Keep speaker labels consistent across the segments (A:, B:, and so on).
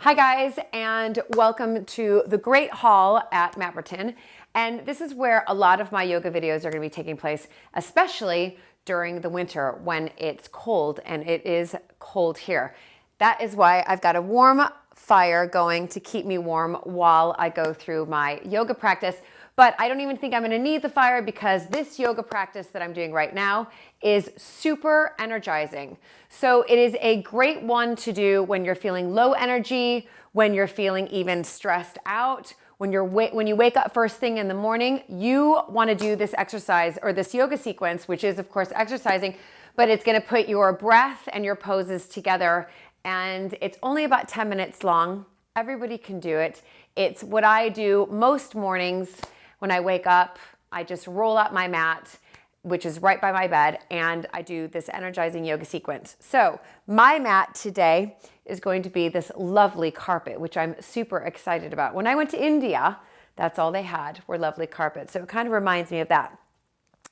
A: Hi guys, and welcome to the Great Hall at Mapperton. And this is where a lot of my yoga videos are going to be taking place, especially during the winter when it's cold, and it is cold here. That is why I've got a warm fire going to keep me warm while I go through my yoga practice. But I don't even think I'm going to need the fire because this yoga practice that I'm doing right now is super energizing. So it is a great one to do when you're feeling low energy, when you're feeling even stressed out, when you wake up first thing in the morning. You want to do this exercise or this yoga sequence, which is of course exercising, but it's going to put your breath and your poses together, and it's only about 10 minutes long. Everybody can do it. It's what I do most mornings. When I wake up, I just roll out my mat, which is right by my bed, and I do this energizing yoga sequence. So my mat today is going to be this lovely carpet, which I'm super excited about. When I went to India, that's all they had were lovely carpets. So it kind of reminds me of that.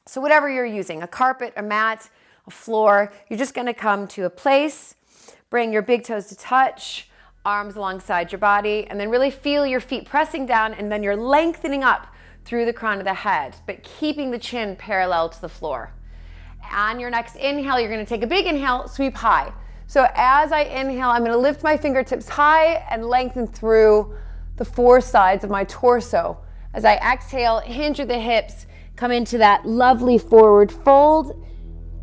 A: So whatever you're using, a carpet, a mat, a floor, you're just gonna come to a place, bring your big toes to touch, arms alongside your body, and then really feel your feet pressing down, and then you're lengthening up through the crown of the head, but keeping the chin parallel to the floor. On your next inhale, you're going to take a big inhale, sweep high. So as I inhale, I'm going to lift my fingertips high and lengthen through the four sides of my torso. As I exhale, hinge at the hips, come into that lovely forward fold.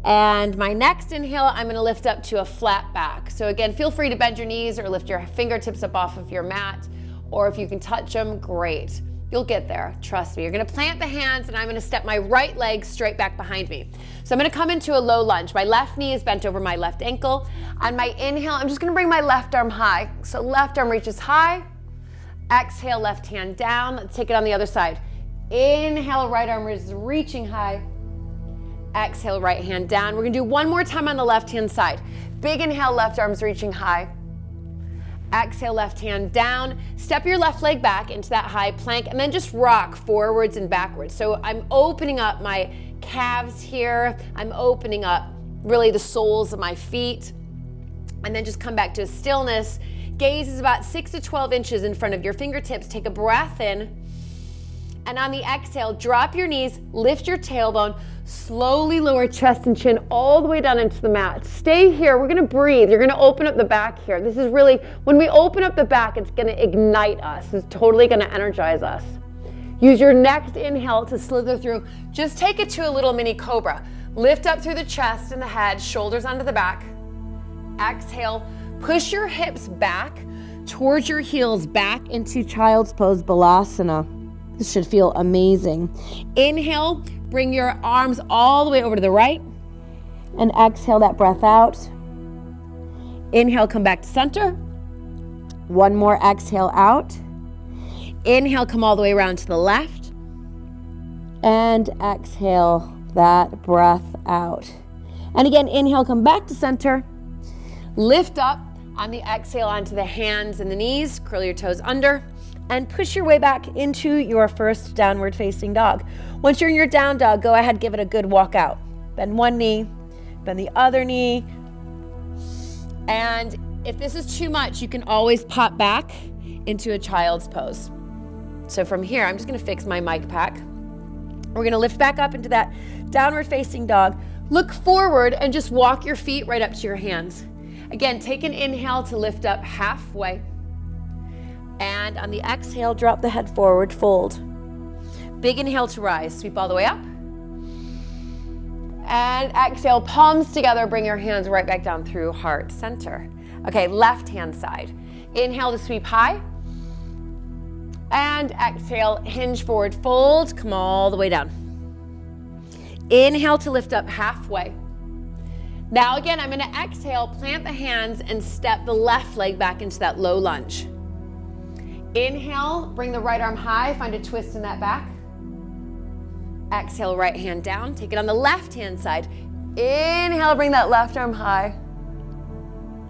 A: And my next inhale, I'm going to lift up to a flat back. So again, feel free to bend your knees or lift your fingertips up off of your mat, or if you can touch them, great. You'll get there, trust me. You're gonna plant the hands, and I'm gonna step my right leg straight back behind me. So I'm gonna come into a low lunge. My left knee is bent over my left ankle. On my inhale, I'm just gonna bring my left arm high. So left arm reaches high. Exhale, left hand down. Let's take it on the other side. Inhale, right arm is reaching high. Exhale, right hand down. We're gonna do one more time on the left hand side. Big inhale, left arm's reaching high. Exhale, left hand down. Step your left leg back into that high plank, and then just rock forwards and backwards. So I'm opening up my calves here. I'm opening up really the soles of my feet, and then just come back to a stillness. Gaze is about 6 to 12 inches in front of your fingertips. Take a breath in, and on the exhale, drop your knees, lift your tailbone, slowly lower chest and chin all the way down into the mat. Stay here. We're going to breathe. You're going to open up the back here. This is really, when we open up the back, it's going to ignite us. It's totally going to energize us. Use your next inhale to slither through. Just take it to a little mini cobra. Lift up through the chest and the head, shoulders onto the back. Exhale, push your hips back towards your heels, back into child's pose, balasana. This should feel amazing. Inhale, bring your arms all the way over to the right, and exhale that breath out. Inhale, come back to center. One more exhale out. Inhale, come all the way around to the left, and exhale that breath out. And again, inhale, come back to center. Lift up on the exhale onto the hands and the knees. Curl your toes under, and push your way back into your first downward facing dog. Once you're in your down dog, go ahead, give it a good walk out. Bend one knee, bend the other knee. And if this is too much, you can always pop back into a child's pose. So from here, I'm just gonna fix my mic pack. We're gonna lift back up into that downward facing dog. Look forward and just walk your feet right up to your hands. Again, take an inhale to lift up halfway. And on the exhale, drop the head forward, fold. Big inhale to rise, sweep all the way up. And exhale, palms together, bring your hands right back down through heart center. Okay, left hand side. Inhale to sweep high. And exhale, hinge forward, fold, come all the way down. Inhale to lift up halfway. Now again, I'm gonna exhale, plant the hands, and step the left leg back into that low lunge. Inhale, bring the right arm high, find a twist in that back. Exhale, right hand down. Take it on the left hand side. Inhale, bring that left arm high.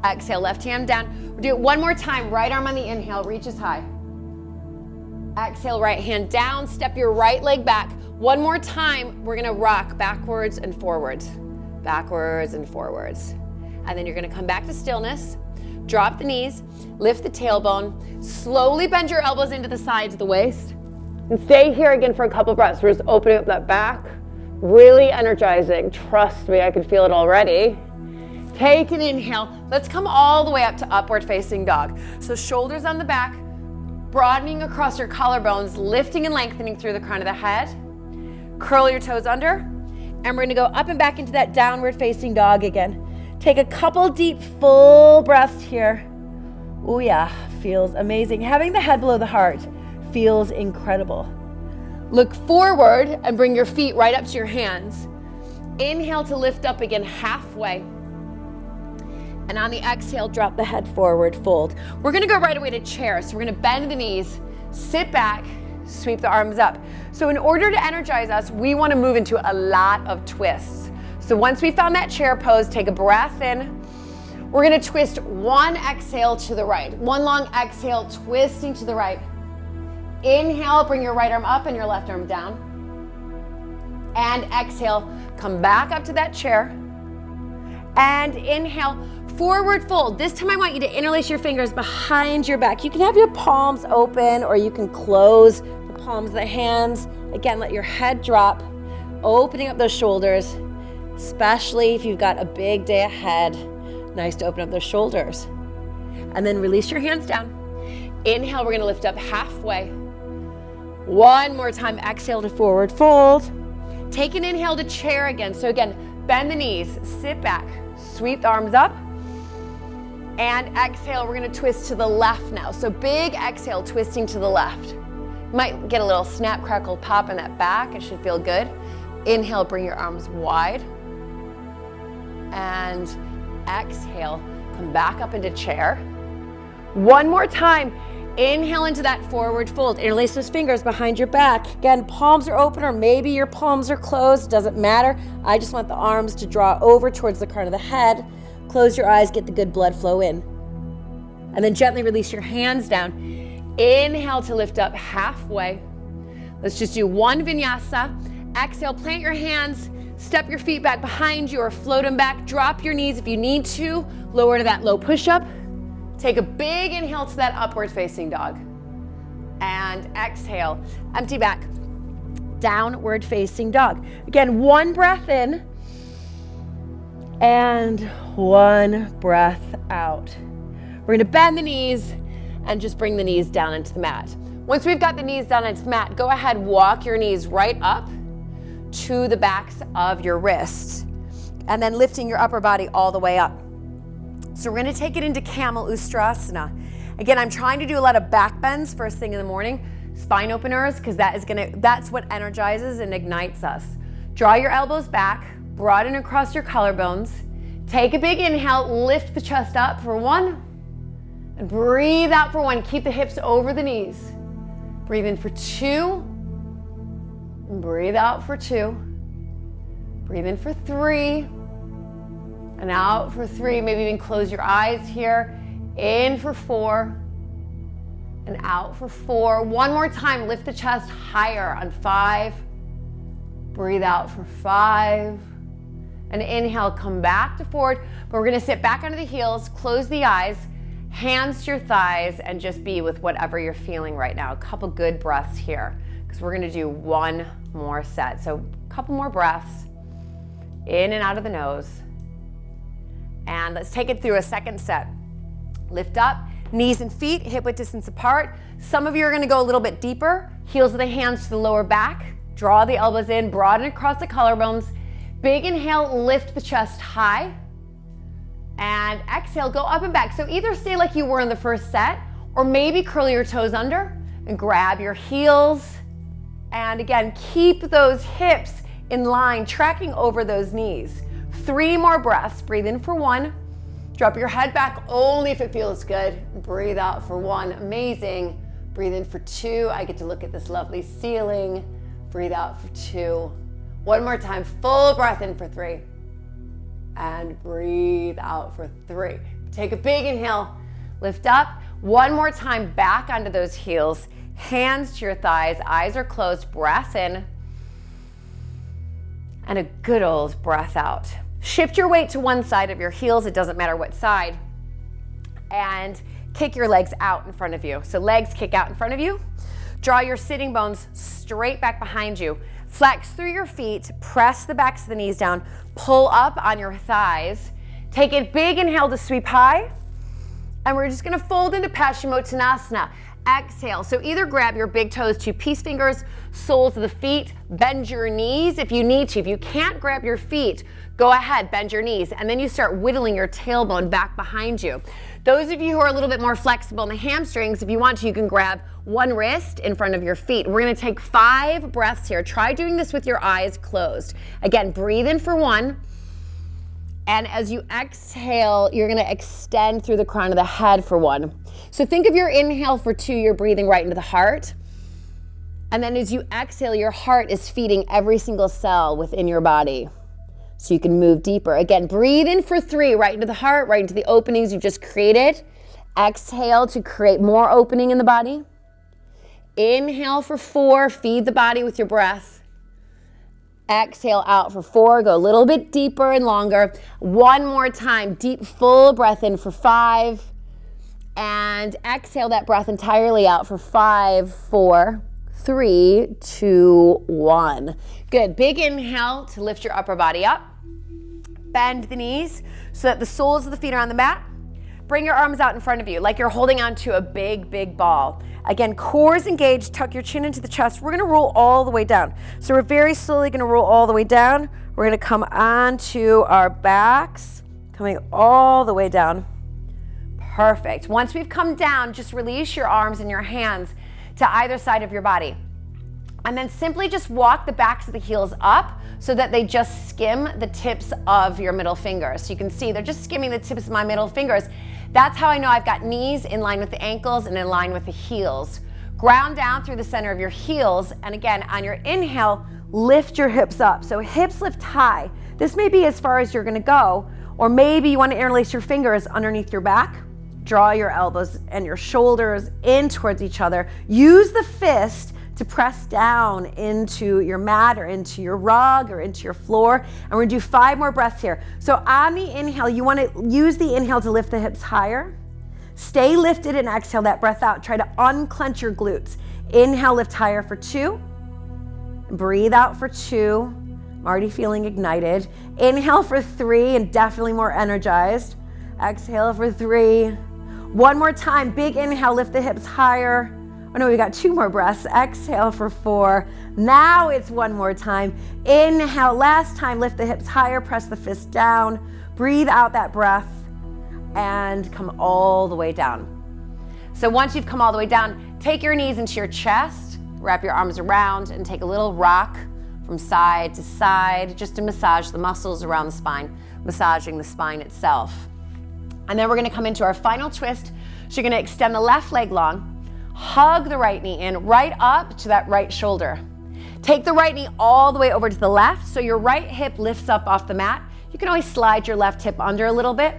A: Exhale, left hand down. We'll do it one more time. Right arm on the inhale, reaches high. Exhale, right hand down. Step your right leg back. One more time, we're gonna rock backwards and forwards. Backwards and forwards. And then you're gonna come back to stillness. Drop the knees, lift the tailbone, slowly bend your elbows into the sides of the waist. And stay here again for a couple breaths. We're just opening up that back, really energizing. Trust me, I can feel it already. Take an inhale. Let's come all the way up to upward facing dog. So shoulders on the back, broadening across your collarbones, lifting and lengthening through the crown of the head. Curl your toes under, and we're gonna go up and back into that downward facing dog again. Take a couple deep, full breaths here. Oh yeah, feels amazing. Having the head below the heart feels incredible. Look forward and bring your feet right up to your hands. Inhale to lift up again halfway. And on the exhale, drop the head forward, fold. We're gonna go right away to chair. So we're gonna bend the knees, sit back, sweep the arms up. So in order to energize us, we wanna move into a lot of twists. So once we found that chair pose, take a breath in. We're gonna twist one exhale to the right. One long exhale, twisting to the right. Inhale, bring your right arm up and your left arm down. And exhale, come back up to that chair. And inhale, forward fold. This time I want you to interlace your fingers behind your back. You can have your palms open or you can close the palms of the hands. Again, let your head drop, opening up those shoulders, especially if you've got a big day ahead. Nice to open up those shoulders. And then release your hands down. Inhale, we're gonna lift up halfway. One more time, exhale to forward fold. Take an inhale to chair again. So again, bend the knees, sit back, sweep the arms up. And exhale, we're gonna twist to the left now. So big exhale, twisting to the left. Might get a little snap, crackle, pop in that back. It should feel good. Inhale, bring your arms wide. And exhale, come back up into chair. One more time. Inhale into that forward fold. Interlace those fingers behind your back. Again, palms are open or maybe your palms are closed. Doesn't matter. I just want the arms to draw over towards the crown of the head. Close your eyes, get the good blood flow in. And then gently release your hands down. Inhale to lift up halfway. Let's just do one vinyasa. Exhale, plant your hands, step your feet back behind you or float them back. Drop your knees if you need to. Lower to that low push-up. Take a big inhale to that upward facing dog. And exhale, empty back. Downward facing dog. Again, one breath in. And one breath out. We're gonna bend the knees and just bring the knees down into the mat. Once we've got the knees down into the mat, go ahead, walk your knees right up to the backs of your wrists. And then lifting your upper body all the way up. So we're gonna take it into Camel Ustrasana. Again, I'm trying to do a lot of back bends first thing in the morning, spine openers, because that's what energizes and ignites us. Draw your elbows back, broaden across your collarbones. Take a big inhale, lift the chest up for one, and breathe out for one. Keep the hips over the knees. Breathe in for two, and breathe out for two. Breathe in for three, and out for three. Maybe even close your eyes here. In for four, and out for four. One more time, lift the chest higher on five. Breathe out for five. And inhale, come back to forward. But we're gonna sit back onto the heels, close the eyes, hands to your thighs, and just be with whatever you're feeling right now. A couple good breaths here, because we're gonna do one more set. So a couple more breaths, in and out of the nose. And let's take it through a second set. Lift up, knees and feet hip width distance apart. Some of you are gonna go a little bit deeper. Heels of the hands to the lower back. Draw the elbows in, broaden across the collarbones. Big inhale, lift the chest high. And exhale, go up and back. So either stay like you were in the first set, or maybe curl your toes under and grab your heels. And again, keep those hips in line, tracking over those knees. 3 more breaths. Breathe in for one. Drop your head back only if it feels good. Breathe out for one. Amazing. Breathe in for two. I get to look at this lovely ceiling. Breathe out for two. One more time. Full breath in for three. And breathe out for three. Take a big inhale. Lift up. One more time. Back onto those heels. Hands to your thighs. Eyes are closed. Breath in. And a good old breath out. Shift your weight to one side of your heels. It doesn't matter what side. and kick your legs out in front of you. So legs kick out in front of you. Draw your sitting bones straight back behind you. Flex through your feet, press the backs of the knees down, pull up on your thighs. Take a big inhale to sweep high, and we're just gonna fold into Paschimottanasana. Exhale, so either grab your big toes to peace fingers, soles of the feet, bend your knees if you need to. If you can't grab your feet, go ahead, bend your knees, and then you start whittling your tailbone back behind you. Those of you who are a little bit more flexible in the hamstrings, if you want to, you can grab one wrist in front of your feet. We're gonna take 5 breaths here. Try doing this with your eyes closed. Again, breathe in for 1. And as you exhale, you're gonna extend through the crown of the head for 1. So think of your inhale for 2, you're breathing right into the heart. And then as you exhale, your heart is feeding every single cell within your body. So you can move deeper. Again, breathe in for 3, right into the heart, right into the openings you just created. Exhale to create more opening in the body. Inhale for 4, feed the body with your breath. Exhale out for 4, go a little bit deeper and longer. 1 more time, deep, full breath in for 5. And exhale that breath entirely out for 5, 4, 3, 2, 1. Good, big inhale to lift your upper body up. Bend the knees so that the soles of the feet are on the mat. Bring your arms out in front of you like you're holding on to a big, big ball. Again, core is engaged, tuck your chin into the chest. We're gonna roll all the way down. So we're very slowly gonna roll all the way down. We're gonna come onto our backs, coming all the way down. Perfect. Once we've come down, just release your arms and your hands to either side of your body. And then simply just walk the backs of the heels up so that they just skim the tips of your middle fingers. So you can see they're just skimming the tips of my middle fingers. That's how I know I've got knees in line with the ankles and in line with the heels. Ground down through the center of your heels. And again, on your inhale, lift your hips up. So hips lift high. This may be as far as you're gonna go, or maybe you wanna interlace your fingers underneath your back. Draw your elbows and your shoulders in towards each other. Use the fist to press down into your mat or into your rug or into your floor. And we're gonna do 5 more breaths here. So on the inhale, you wanna use the inhale to lift the hips higher. Stay lifted and exhale that breath out. Try to unclench your glutes. Inhale, lift higher for 2. Breathe out for 2. I'm already feeling ignited. Inhale for 3 and definitely more energized. Exhale for 3. 1 more time, big inhale, lift the hips higher. Oh no, we got 2 more breaths. Exhale for 4. Now it's 1 more time. Inhale, last time, lift the hips higher, press the fist down. Breathe out that breath and come all the way down. So once you've come all the way down, take your knees into your chest, wrap your arms around and take a little rock from side to side just to massage the muscles around the spine, massaging the spine itself. And then we're gonna come into our final twist. So you're gonna extend the left leg long, hug the right knee in, right up to that right shoulder. Take the right knee all the way over to the left so your right hip lifts up off the mat. You can always slide your left hip under a little bit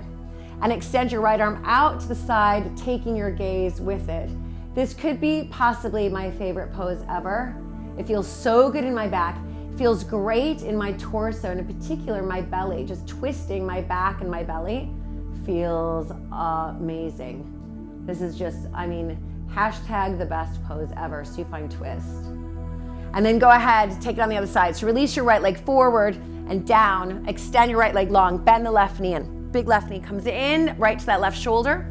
A: and extend your right arm out to the side, taking your gaze with it. This could be possibly my favorite pose ever. It feels so good in my back. It feels great in my torso, and in particular my belly. Just twisting my back and my belly feels amazing. This is just, hashtag the best pose ever, supine twist. And then go ahead, take it on the other side. So release your right leg forward and down, extend your right leg long, bend the left knee in. Big left knee comes in, right to that left shoulder.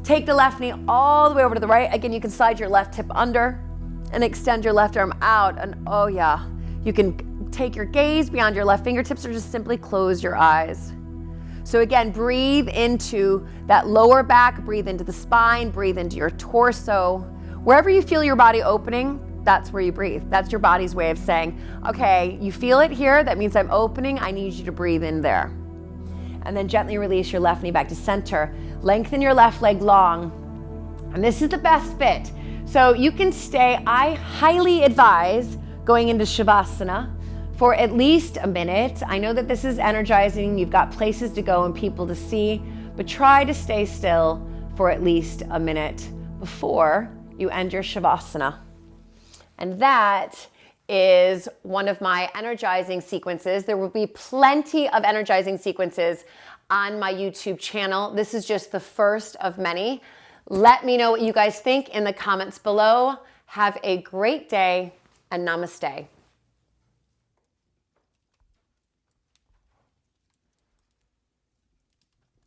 A: Take the left knee all the way over to the right. Again, you can slide your left hip under and extend your left arm out. And oh yeah, you can take your gaze beyond your left fingertips or just simply close your eyes. So again, breathe into that lower back, breathe into the spine, breathe into your torso. Wherever you feel your body opening, that's where you breathe. That's your body's way of saying, okay, you feel it here, that means I'm opening, I need you to breathe in there. And then gently release your left knee back to center. Lengthen your left leg long. And this is the best bit. So you can stay, I highly advise going into Shavasana for at least a minute. I know that this is energizing, you've got places to go and people to see, but try to stay still for at least a minute before you end your Shavasana. And that is one of my energizing sequences. There will be plenty of energizing sequences on my YouTube channel. This is just the first of many. Let me know what you guys think in the comments below. Have a great day and namaste.